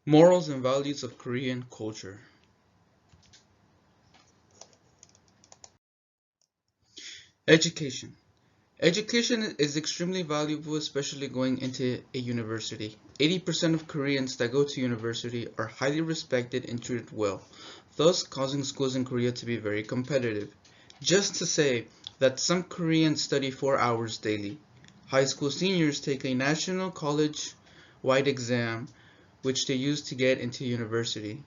Morals and values of Korean culture. Education. Education is extremely valuable, especially going into a university. 80% of Koreans that go to university are highly respected and treated well, thus causing schools in Korea to be very competitive. Just to say that some Koreans study 4 hours daily. High school seniors take a national college-wide exam, which they use to get into university.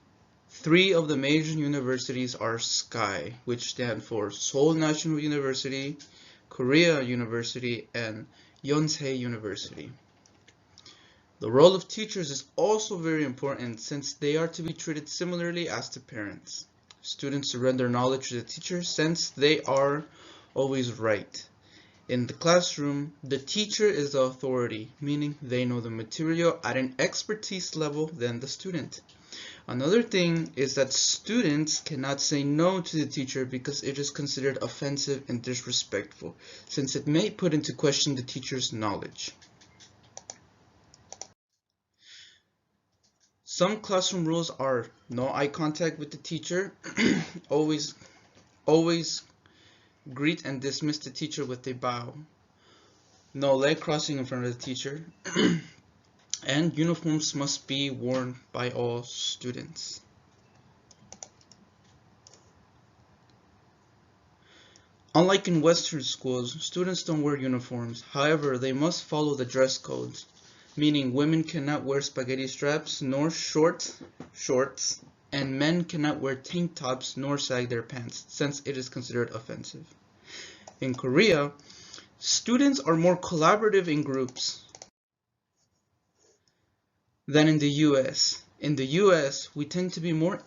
3 of the major universities are SKY, which stand for Seoul National University, Korea University, and Yonsei University. The role of teachers is also very important since they are to be treated similarly as to parents. Students surrender knowledge to the teacher since they are always right. In the classroom, the teacher is the authority, meaning they know the material at an expertise level than the student. Another thing is that students cannot say no to the teacher because it is considered offensive and disrespectful, since it may put into question the teacher's knowledge. Some classroom rules are no eye contact with the teacher, always greet and dismiss the teacher with a bow, no leg crossing in front of the teacher, and uniforms must be worn by all students. Unlike in Western schools, students don't wear uniforms. However, they must follow the dress codes, meaning women cannot wear spaghetti straps nor shorts, and men cannot wear tank tops nor sag their pants, since it is considered offensive. In Korea, students are more collaborative in groups than in the US. In the US, we tend to be more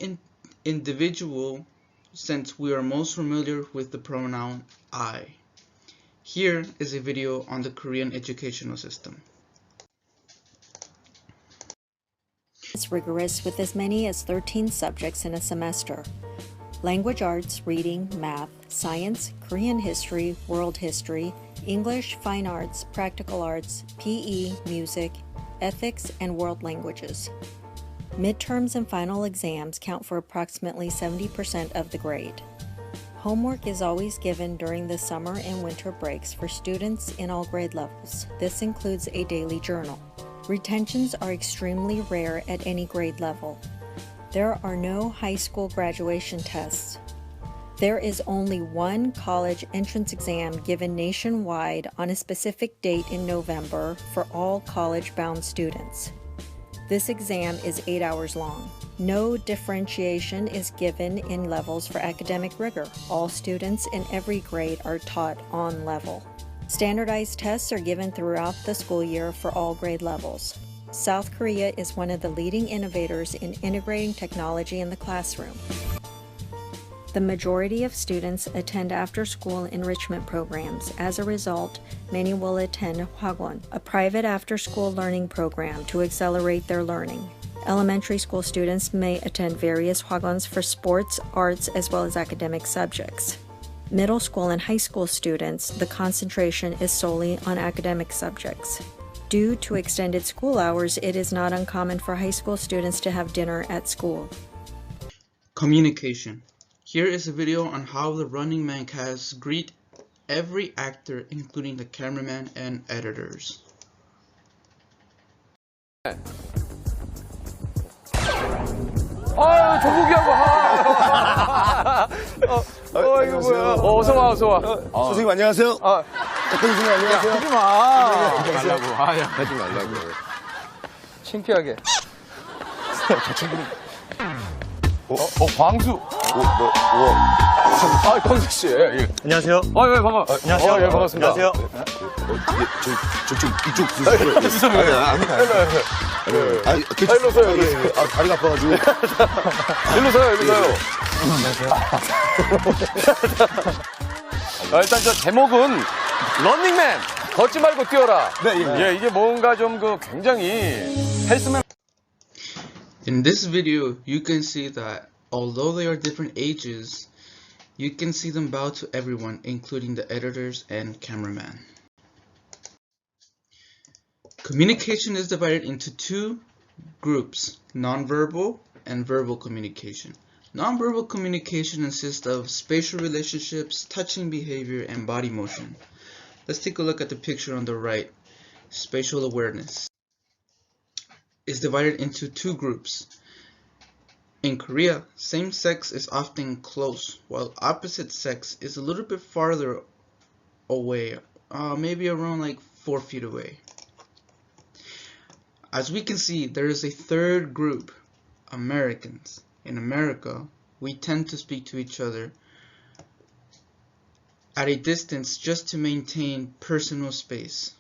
individual since we are most familiar with the pronoun I. Here is a video on the Korean educational system. It's rigorous with as many as 13 subjects in a semester. Language arts, reading, math, science, Korean history, world history, English, fine arts, practical arts, PE, music, ethics, and world languages. Midterms and final exams count for approximately 70% of the grade. Homework is always given during the summer and winter breaks for students in all grade levels. This includes a daily journal. Retentions are extremely rare at any grade level. There are no high school graduation tests. There is only one college entrance exam given nationwide on a specific date in November for all college-bound students. This exam is 8 hours long. No differentiation is given in levels for academic rigor. All students in every grade are taught on level. Standardized tests are given throughout the school year for all grade levels. South Korea is one of the leading innovators in integrating technology in the classroom. The majority of students attend after-school enrichment programs. As a result, many will attend Hwagwon, a private after-school learning program to accelerate their learning. Elementary school students may attend various Hwagwons for sports, arts, as well as academic subjects. Middle school and high school students, the concentration is solely on academic subjects. Due to extended school hours, it is not uncommon for high school students to have dinner at school. Communication. Here is a video on how the Running Man cast greet every actor, including the cameraman and editors. 정국이하고 이거 뭐야? 어서 와, 어서 와. 선생님 안녕하세요. 선생님 안녕하세요. 하지 마. 말라고. 하지 말라고. 창피하게. 저 친구는. 광수. 광수 씨. 예. 안녕하세요. 예, 반가워. 안녕하세요. 예, 반갑습니다. 안녕하세요. 이쪽 주세요. 아닙니다. 일로 서요, 일로. 다리가 아파가지고. 일로 서요, 일로 서요. 안녕하세요. 일단 저 제목은 런닝맨. 걷지 말고 뛰어라. 네, 예, 이게 뭔가 좀 굉장히 헬스맨. In this video, you can see that although they are different ages, you can see them bow to everyone, including the editors and cameraman. Communication is divided into two Groups: nonverbal and verbal communication. Nonverbal communication consists of spatial relationships, touching behavior, and body motion. Let's take a look at the picture on the right. Spatial awareness is divided into two groups. In Korea, same sex is often close, while opposite sex is a little bit farther away, maybe around like 4 feet away. As we can see, there is a third group, Americans. In America, we tend to speak to each other at a distance just to maintain personal space.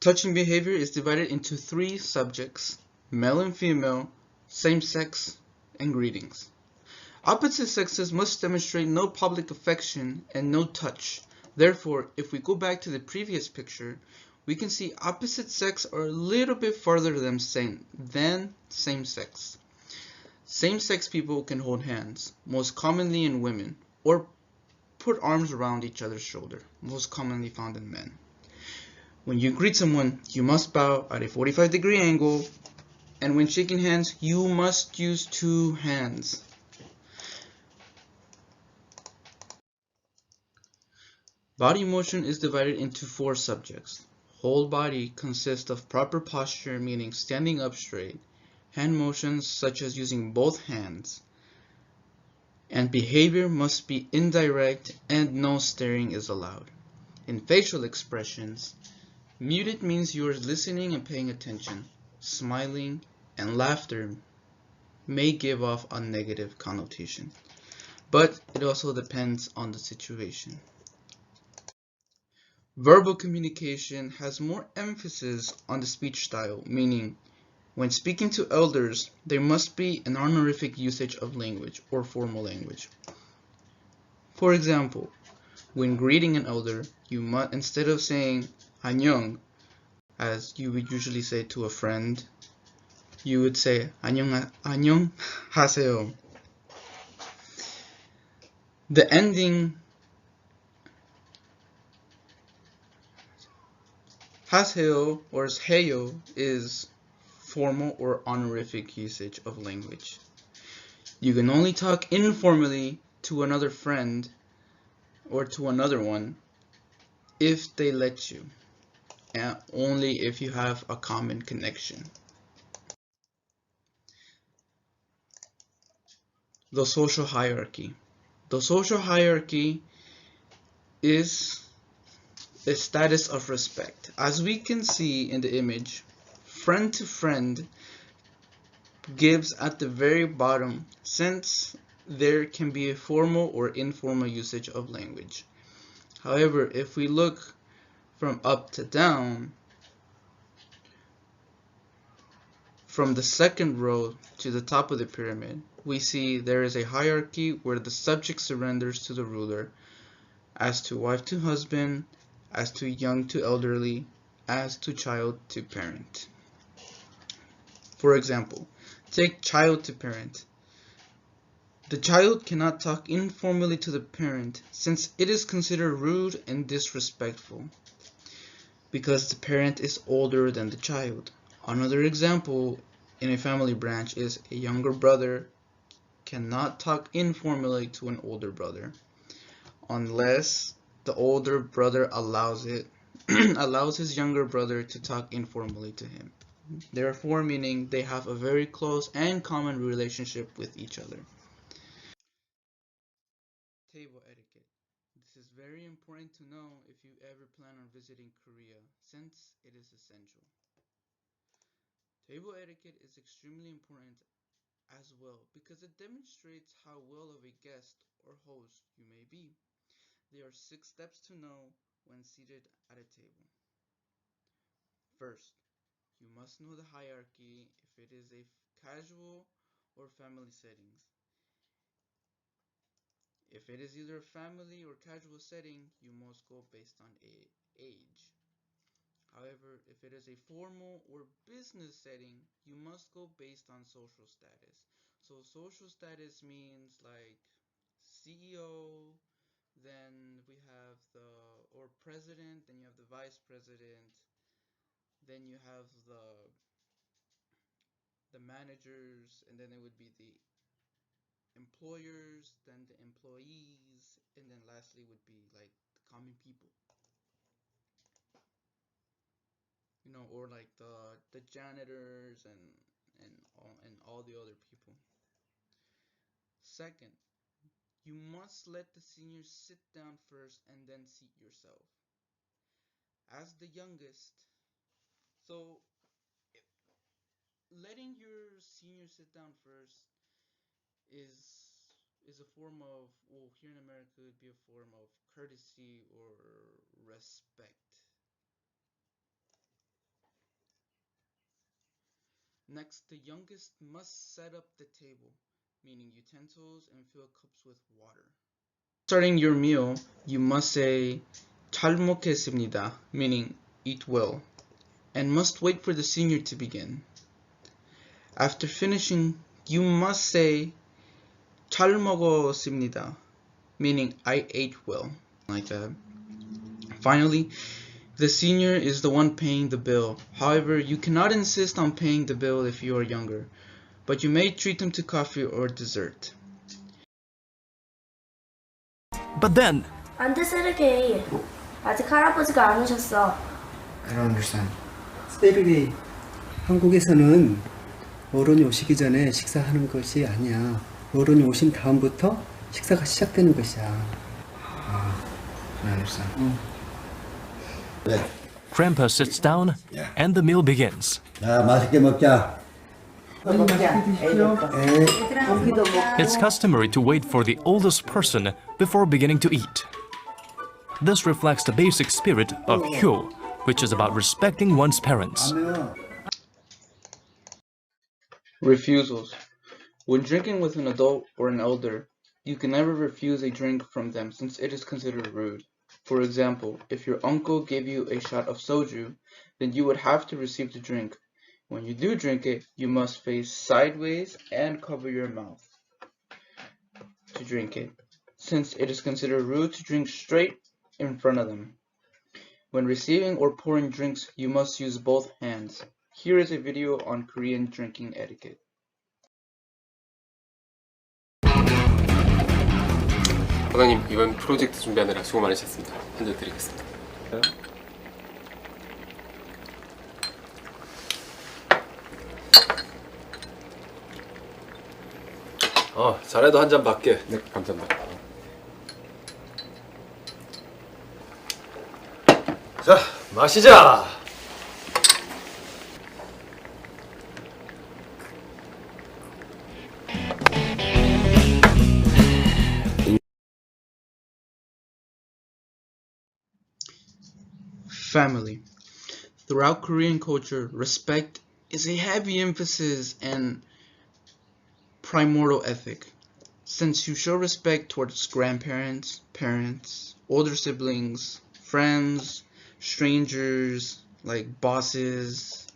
Touching behavior is divided into three subjects: male and female, same sex, and greetings. Opposite sexes must demonstrate no public affection and no touch. Therefore, if we go back to the previous picture, we can see opposite sex are a little bit farther than same sex. Same-sex people can hold hands, most commonly in women, or put arms around each other's shoulder, most commonly found in men. When you greet someone, you must bow at a 45-degree angle, and when shaking hands, you must use two hands. Body motion is divided into four subjects. Whole body consists of proper posture, meaning standing up straight, hand motions such as using both hands, and behavior must be indirect and no staring is allowed. In facial expressions, muted means you are listening and paying attention. Smiling and laughter may give off a negative connotation, but it also depends on the situation. Verbal communication has more emphasis on the speech style, meaning when speaking to elders, there must be an honorific usage of language or formal language. For example, when greeting an elder, you must, instead of saying 안녕, as you would usually say to a friend, you would say 안녕하세요. The ending 하세요 or 해요 is formal or honorific usage of language. You can only talk informally to another friend or to another one if they let you, and only if you have a common connection. The social hierarchy. The social hierarchy is a status of respect. As we can see in the image, friend to friend gives at the very bottom, since there can be a formal or informal usage of language. However, if we look from up to down, from the second row to the top of the pyramid, we see there is a hierarchy where the subject surrenders to the ruler, as to wife to husband, as to young to elderly, as to child to parent. For example, take child to parent. The child cannot talk informally to the parent since it is considered rude and disrespectful because the parent is older than the child. Another example in a family branch is a younger brother cannot talk informally to an older brother unless the older brother allows his younger brother to talk informally to him. Therefore, meaning they have a very close and common relationship with each other. Table etiquette. This is very important to know if you ever plan on visiting Korea, since it is essential. Table etiquette is extremely important as well because it demonstrates how well of a guest or host you may be. There are 6 steps to know when seated at a table. First, you must know the hierarchy if it is a casual or family settings. If it is either a family or casual setting, you must go based on age. However, if it is a formal or business setting, you must go based on social status. So social status means like CEO, then we have the, or president, then you have the vice president, then you have the managers, and then it would be the employers, then the employees, and then lastly would be like the common people. You know, or like the janitors and all the other people. Second, you must let the seniors sit down first and then seat yourself. As the youngest, so letting your seniors sit down first is is a form of, well, here in America it would be a form of courtesy or respect. Next, the youngest must set up the table, meaning utensils, and fill cups with water. Starting your meal, you must say 잘 먹겠습니다, meaning eat well, and must wait for the senior to begin. After finishing, you must say 잘 먹었습니다, meaning I ate well, like that. Finally, the senior is the one paying the bill. However, you cannot insist on paying the bill if you are younger, but you may treat them to coffee or dessert. But then, 안돼 세르게이 아직 할아버지가 안 오셨어. I don't understand. 세르게이, 한국에서는 어른이 오시기 전에 식사하는 것이 아니야. 어른이 오신 다음부터 식사가 시작되는 것이야. I understand. 네. Grandpa sits down and the meal begins. 자, 맛있게 먹자. It's customary to wait for the oldest person before beginning to eat. This reflects the basic spirit of hyo, which is about respecting one's parents. Refusals. When drinking with an adult or an elder, you can never refuse a drink from them since it is considered rude. For example, if your uncle gave you a shot of soju, then you would have to receive the drink. When you do drink it, you must face sideways and cover your mouth to drink it, since it is considered rude to drink straight in front of them. When receiving or pouring drinks, you must use both hands. Here is a video on Korean drinking etiquette. 사장님, 이번 프로젝트 준비하느라 수고 많으셨습니다. 한 잔 드리겠습니다. 자네도 한 잔 받게. 네, 감사합니다. 자, 마시자. Family. Throughout Korean culture, respect is a heavy emphasis and primordial ethic. Since you show respect towards grandparents, parents, older siblings, friends, strangers, like bosses,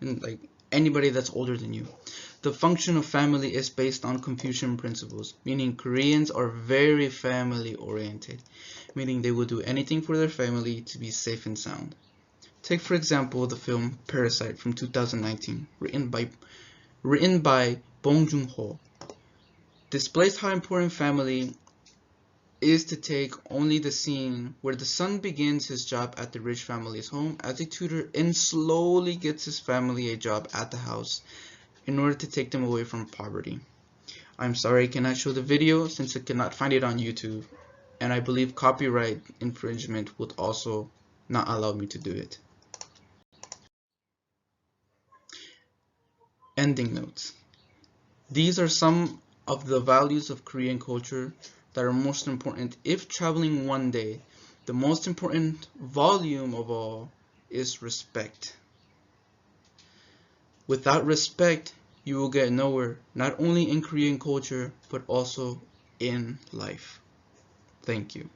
and like anybody that's older than you. The function of family is based on Confucian principles, meaning Koreans are very family oriented, meaning they will do anything for their family to be safe and sound. Take for example the film Parasite from 2019, written by Bong Joon-ho. Displays how important family is to take only the scene where the son begins his job at the rich family's home as a tutor and slowly gets his family a job at the house in order to take them away from poverty. I'm sorry I cannot show the video since I cannot find it on YouTube, and I believe copyright infringement would also not allow me to do it. Ending notes. These are some of the values of Korean culture that are most important if traveling one day. The most important volume of all is respect. Without respect, you will get nowhere, not only in Korean culture, but also in life. Thank you.